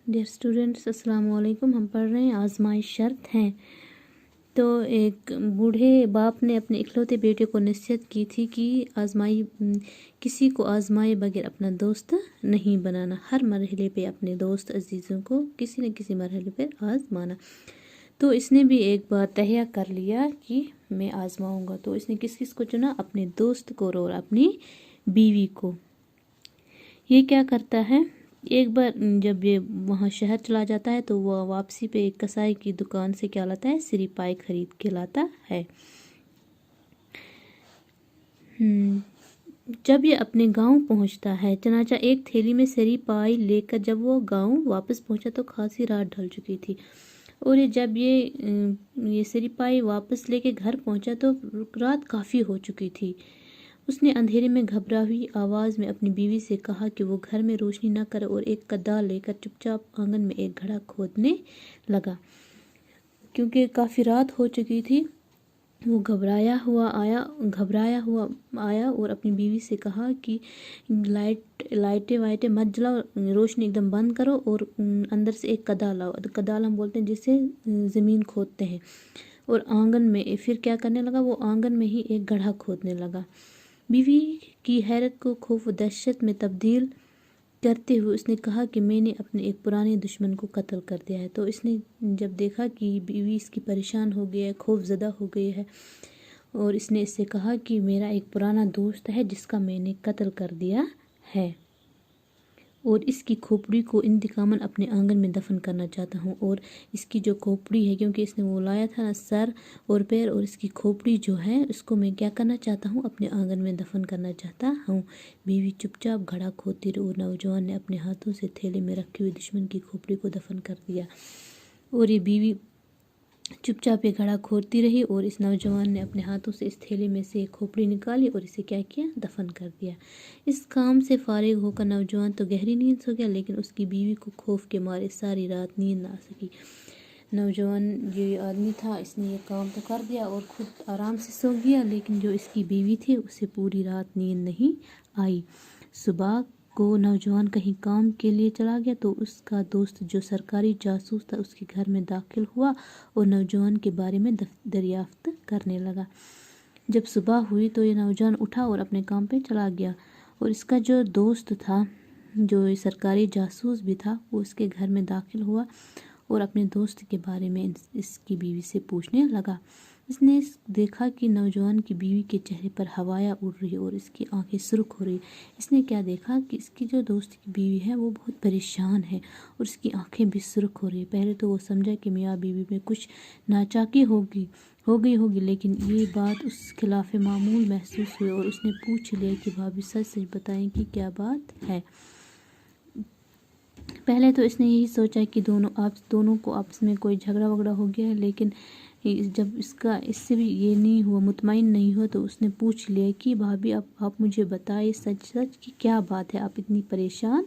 Dear students, अस्सलाम वालेकुम। हम पढ़ रहे हैं आजमाइश शर्त हैं। तो एक बूढ़े बाप ने अपने इकलौते बेटे को नसीहत की थी कि किसी को आजमाए बगैर अपना दोस्त नहीं बनाना। हर मरहले पे अपने दोस्त अजीज़ों को किसी न किसी मरहले पे आजमाना। तो इसने भी एक बार तहया कर लिया कि मैं आजमाऊंगा। तो इसने किस को चुना? अपने दोस्त को और अपनी बीवी को। ये क्या करता है, एक बार जब ये वहाँ शहर चला जाता है तो वह वापसी पे एक कसाई की दुकान से क्या लाता है? सिरी पाई खरीद के लाता है। जब ये अपने गांव पहुंचता है, चनाचा एक थैली में सिरी पाई लेकर जब वो गांव वापस पहुंचा तो खासी रात ढल चुकी थी। और जब ये सिरी पाई वापस लेके घर पहुंचा तो रात काफ़ी हो चुकी थी। उसने अंधेरे में घबरा हुई आवाज़ में अपनी बीवी से कहा कि वो घर में रोशनी न करे और एक कदा लेकर चुपचाप आंगन में एक घड़ा खोदने लगा। क्योंकि काफ़ी रात हो चुकी थी, वो घबराया हुआ आया और अपनी बीवी से कहा कि लाइटें वाइटें मत जलाओ, रोशनी एकदम बंद करो और अंदर से एक कदा लाओ। कदाल हम बोलते हैं जिससे ज़मीन खोदते हैं। और आंगन में फिर क्या करने लगा, वो आंगन में ही एक गड्ढा खोदने लगा। बीवी की हैरत को खौफ व दहशत में तब्दील करते हुए उसने कहा कि मैंने अपने एक पुराने दुश्मन को कत्ल कर दिया है। तो इसने जब देखा कि बीवी इसकी परेशान हो गई है, खौफ ज़दा हो गई है, और इसने इससे कहा कि मेरा एक पुराना दोस्त है जिसका मैंने कत्ल कर दिया है और इसकी खोपड़ी को इंतकामन अपने आंगन में दफन करना चाहता हूँ। और इसकी जो खोपड़ी है, क्योंकि इसने वो लाया था ना सर और पैर, और इसकी खोपड़ी जो है उसको मैं क्या करना चाहता हूँ? अपने आंगन में दफन करना चाहता हूँ। बीवी चुपचाप घड़ा खोदती रही और नौजवान ने अपने हाथों से थैले में रखी हुई दुश्मन की खोपड़ी को दफन कर दिया। और ये बीवी चुपचाप ये घड़ा खोदती रही और इस नौजवान ने अपने हाथों से इस थैले में से एक खोपड़ी निकाली और इसे क्या किया? दफन कर दिया। इस काम से फारिग होकर नौजवान तो गहरी नींद सो गया, लेकिन उसकी बीवी को खौफ के मारे सारी रात नींद ना आ सकी। नौजवान जो ये आदमी था, इसने ये काम तो कर दिया और खुद आराम से सो गया, लेकिन जो इसकी बीवी थी उसे पूरी रात नींद नहीं आई। सुबह को नौजवान कहीं काम के लिए चला गया तो उसका दोस्त जो सरकारी जासूस था उसके घर में दाखिल हुआ और नौजवान के बारे में दरियाफ्त करने लगा। जब सुबह हुई तो ये नौजवान उठा और अपने काम पे चला गया और इसका जो दोस्त था, जो सरकारी जासूस भी था, वो उसके घर में दाखिल हुआ और अपने दोस्त के बारे में इसकी बीवी से पूछने लगा। इसने देखा कि नौजवान की बीवी के चेहरे पर हवाया उड़ रही और इसकी आंखें सुर्ख हो रही। इसने क्या देखा कि इसकी जो दोस्त की बीवी है वो बहुत परेशान है और उसकी आंखें भी सुर्ख हो रही। पहले तो वो समझा कि मियाँ बीवी में कुछ नाचाकी हो गई होगी, लेकिन ये बात उस खिलाफ मामूल महसूस हुई और उसने पूछ लिया कि भाभी सच सच बताएं कि क्या बात है। पहले तो इसने यही सोचा कि दोनों को आपस में कोई झगड़ा वगड़ा हो गया है, लेकिन जब इससे भी ये नहीं हुआ, मुतमईन नहीं हुआ, तो उसने पूछ लिया कि भाभी आप मुझे बताइए सच सच कि क्या बात है, आप इतनी परेशान